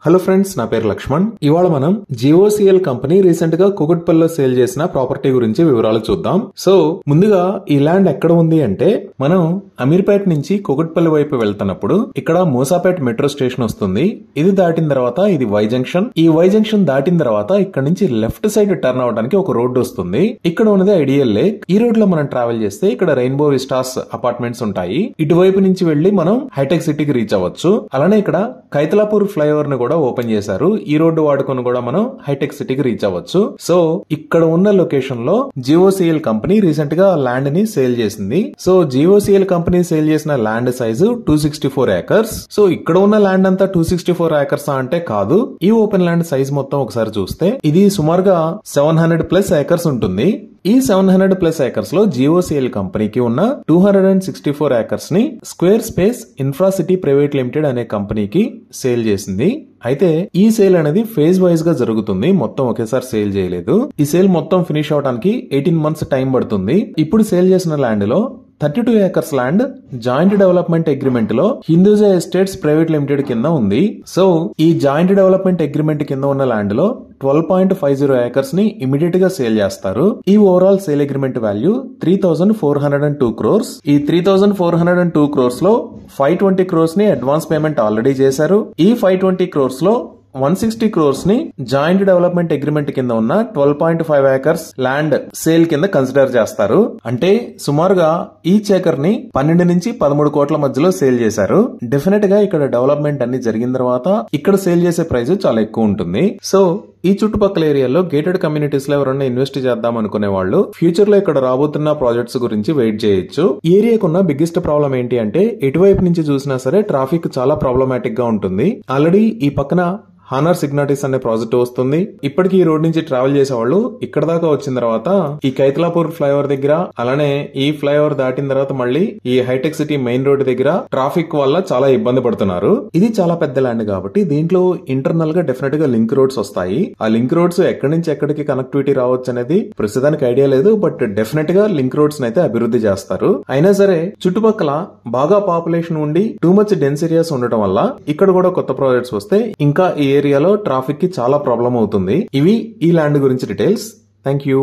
Hello friends, నా పేరు లక్ష్మణ్. ఇవాళ మనం జిఓసిఎల్ కంపెనీ రీసెంట్ గా కుకట్పల్లిలో సేల్ చేసిన ప్రాపర్టీ గురించి వివరాలు చూద్దాం. సో ముందుగా ఈ ల్యాండ్ ఎక్కడ ఉంది అంటే, మనం అమీర్పేట నుంచి కుకట్పల్లి వైపు వెళ్తున్నప్పుడు ఇక్కడ మూసాపేట మెట్రో స్టేషన్ వస్తుంది. ఇది దాటిన తర్వాత ఇది వై జంక్షన్. ఈ వై జంక్షన్ దాటిన తర్వాత ఇక్కడ నుంచి లెఫ్ట్ సైడ్ టర్న్ అవడానికి ఒక రోడ్డు వస్తుంది. ఇక్కడ ఉన్నది ఐడియల్ లేక్. ఈ రోడ్ లో మనం ట్రావెల్ చేస్తే ఇక్కడ రెయిన్బో విస్టాస్ అపార్ట్మెంట్స్ ఉంటాయి. ఇటువైపు నుంచి వెళ్లి మనం హైటెక్ సిటీకి రీచ్ అవ్వచ్చు. అలానే ఇక్కడ కైతలాపూర్ ఫ్లైఓవర్ ను కూడా ఓపెన్ చేశారు. ఈ రోడ్డు వాడుకొని కూడా మనం హైటెక్ సిటీకి రీచ్ అవ్వచ్చు. సో ఇక్కడ ఉన్న లొకేషన్ లో జిఓసిఎల్ కంపెనీ రీసెంట్ గా ల్యాండ్ ని సేల్ చేసింది. సో జిఓసిఎల్ కంపెనీ సేల్ చేసిన ల్యాండ్ సైజు 264 ఏకర్స్. సో ఇక్కడ ఉన్న ల్యాండ్ అంతా 264 ఏకర్స్ అంటే కాదు. ఈ ఓపెన్ ల్యాండ్ సైజ్ మొత్తం ఒకసారి చూస్తే ఇది సుమారుగా 700+ ఏకర్స్ ఉంటుంది. ఈ 700+ ఏకర్స్ లో జిఓసిఎల్ కంపెనీకి ఉన్న 264 ఏకర్స్ ని స్క్వేర్ స్పేస్ ఇన్ఫ్రాసిటీ ప్రైవేట్ లిమిటెడ్ అనే కంపెనీకి సేల్ చేసింది. అయితే ఈ సేల్ అనేది ఫేజ్ వైజ్ గా జరుగుతుంది, మొత్తం ఒకేసారి సేల్ చేయలేదు. ఈ సేల్ మొత్తం ఫినిష్ అవడానికి 18 months టైం పడుతుంది. ఇప్పుడు సేల్ చేసిన ల్యాండ్ లో 32 acres land joint development agreement లో హిందూజా ఎస్టేట్స్ ప్రైవేట్ లిమిటెడ్ కింద ఉంది. సో ఈ జాయింట్ డెవలప్మెంట్ అగ్రిమెంట్ కింద ఉన్న ల్యాండ్ లో 12.50 ఏకర్స్ ని ఇమీడియట్ గా సేల్ చేస్తారు. ఈ overall sale agreement value 3,402 crores. ఈ 3,402 crores లో 520 crores ని అడ్వాన్స్ పేమెంట్ ఆల్రెడీ చేశారు. ఈ 520 crores లో 160 crores ని జాయింట్ డెవలప్మెంట్ అగ్రిమెంట్ కింద ఉన్న 12.5 ఏకర్స్ ల్యాండ్ సేల్ కింద కన్సిడర్ చేస్తారు. అంటే సుమారుగా ఈచ్ ఏకర్ ని 12 నుంచి 13 కోట్ల మధ్యలో సేల్ చేశారు. డెఫినెట్ గా ఇక్కడ డెవలప్మెంట్ అన్ని జరిగిన తర్వాత ఇక్కడ సేల్ చేసే ప్రైస్ చాలా ఎక్కువ ఉంటుంది. సో ఈ చుట్టుపక్కల ఏరియాలో గేటెడ్ కమ్యూనిటీస్ లో ఎవరైనా ఇన్వెస్ట్ చేద్దాం అనుకునే వాళ్ళు ఫ్యూచర్ లో ఇక్కడ రాబోతున్న ప్రాజెక్ట్స్ గురించి వెయిట్ చేయొచ్చు. ఈ ఏరియాకున్న బిగ్గెస్ట్ ప్రాబ్లం ఏంటి అంటే, ఎటువైపు నుంచి చూసినా సరే ట్రాఫిక్ చాలా ప్రాబ్లమాటిక్ గా ఉంటుంది. ఆల్రెడీ ఈ పక్కన హానర్ సిగ్నాటిస్ అనే ప్రాజెక్ట్ వస్తుంది. ఇప్పటికి ఈ రోడ్ నుంచి ట్రావెల్ చేసే వాళ్ళు ఇక్కడ దాకా వచ్చిన తర్వాత ఈ కైతలాపూర్ ఫ్లైఓవర్ దగ్గర, అలానే ఈ ఫ్లైఓవర్ దాటిన తర్వాత మళ్ళీ ఈ హైటెక్ సిటీ మెయిన్ రోడ్ దగ్గర ట్రాఫిక్ వల్ల చాలా ఇబ్బంది పడుతున్నారు. ఇది చాలా పెద్ద ల్యాండ్ కాబట్టి దీంట్లో ఇంటర్నల్ గా డెఫినెట్ గా లింక్ రోడ్స్ వస్తాయి. ఆ లింక్ రోడ్స్ ఎక్కడి నుంచి ఎక్కడికి కనెక్టివిటీ రావచ్చు అనేది ప్రస్తుతానికి ఐడియా లేదు. బట్ డెఫినెట్ గా లింక్ రోడ్స్ అయితే అభివృద్ధి చేస్తారు. అయినా సరే చుట్టుపక్కల బాగా పాపులేషన్ ఉండి టూ మచ్ డెన్స్ ఏరియాస్ ఉండటం వల్ల ఇక్కడ కూడా కొత్త ప్రాజెక్ట్స్ వస్తే ఇంకా ఈ ఏరియాలో ట్రాఫిక్ కి చాలా ప్రాబ్లం అవుతుంది. ఇవి ఈ ల్యాండ్ గురించి డీటెయిల్స్. Thank you.